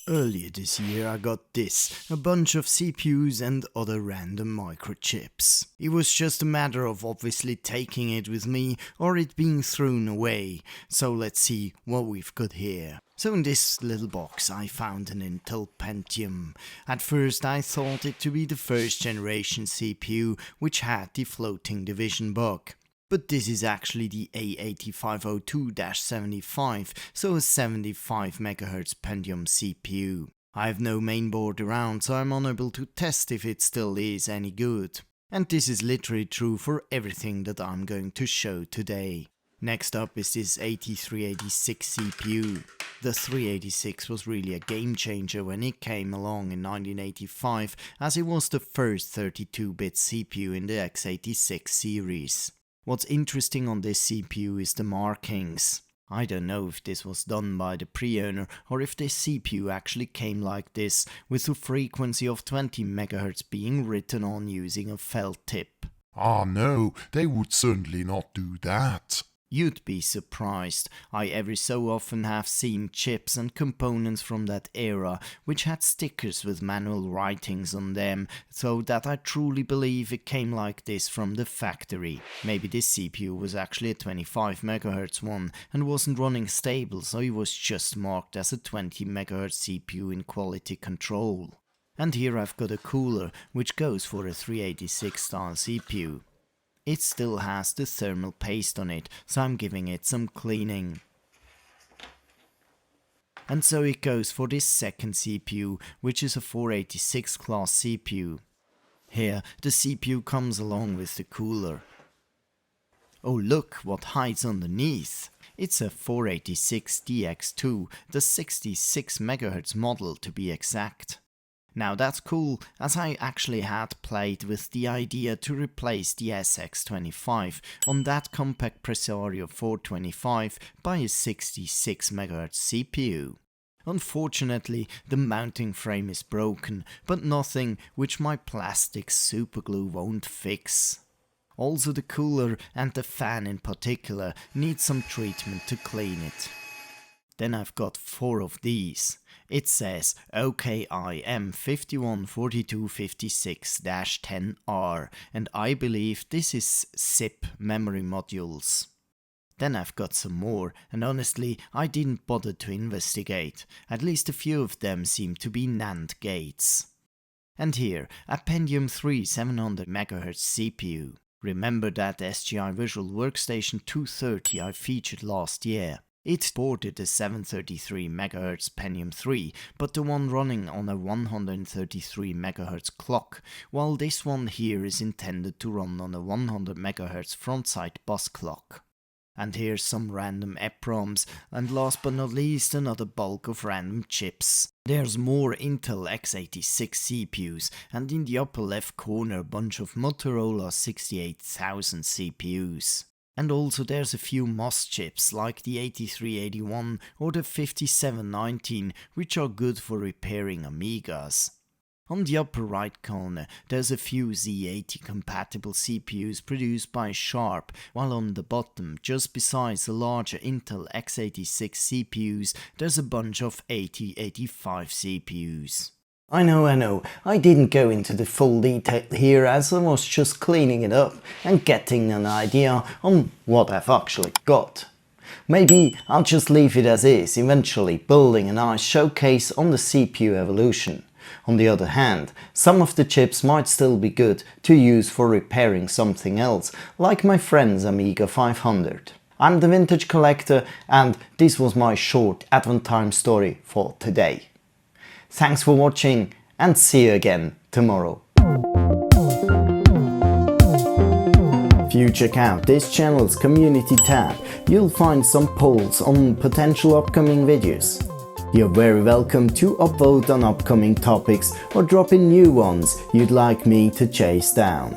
Earlier this year I got this, a bunch of CPUs and other random microchips. It was just a matter of obviously taking it with me or it being thrown away, so let's see what we've got here. So in this little box I found an Intel Pentium. At first I thought it to be the first generation CPU which had the floating division bug. But this is actually the A8502-75, so a 75 MHz Pentium CPU. I have no mainboard around, so I'm unable to test if it still is any good. And this is literally true for everything that I'm going to show today. Next up is this 8386 CPU. The 386 was really a game changer when it came along in 1985, as it was the first 32-bit CPU in the x86 series. What's interesting on this CPU is the markings. I don't know if this was done by the pre-owner or if this CPU actually came like this, with a frequency of 20 MHz being written on using a felt tip. Ah no, they would certainly not do that. You'd be surprised. I every so often have seen chips and components from that era which had stickers with manual writings on them, so that I truly believe it came like this from the factory. Maybe this CPU was actually a 25 MHz one and wasn't running stable, so it was just marked as a 20 MHz CPU in quality control. And here I've got a cooler which goes for a 386 style CPU. It still has the thermal paste on it, so I'm giving it some cleaning. And so it goes for this second CPU, which is a 486 class CPU. Here the CPU comes along with the cooler. Oh look what hides underneath! It's a 486 DX2, the 66 MHz model to be exact. Now that's cool, as I actually had played with the idea to replace the SX25 on that compact Presario 425 by a 66 MHz CPU. Unfortunately, the mounting frame is broken, but nothing which my plastic superglue won't fix. Also the cooler and the fan in particular need some treatment to clean it. Then I've got 4 of these. It says OKIM 514256-10R, and I believe this is SIP memory modules. Then I've got some more, and honestly I didn't bother to investigate. At least a few of them seem to be NAND gates. And here, a Pentium 3 700 MHz CPU. Remember that SGI Visual Workstation 230 I featured last year? It supported the 733 MHz Pentium 3, but the one running on a 133 MHz clock, while this one here is intended to run on a 100 MHz frontside bus clock. And here's some random EPROMs, and last but not least another bulk of random chips. There's more Intel x86 CPUs, and in the upper left corner a bunch of Motorola 68000 CPUs. And also there's a few MOS chips like the 8381 or the 5719, which are good for repairing Amigas. On the upper right corner there's a few Z80 compatible CPUs produced by Sharp, while on the bottom, just besides the larger Intel x86 CPUs, there's a bunch of 8085 CPUs. I know, I didn't go into the full detail here as I was just cleaning it up and getting an idea on what I've actually got. Maybe I'll just leave it as is, eventually building a nice showcase on the CPU evolution. On the other hand, some of the chips might still be good to use for repairing something else, like my friend's Amiga 500. I'm the Vintage Collector, and this was my short Advent Time story for today. Thanks for watching, and see you again tomorrow. If you check out this channel's community tab, you'll find some polls on potential upcoming videos. You're very welcome to upvote on upcoming topics or drop in new ones you'd like me to chase down.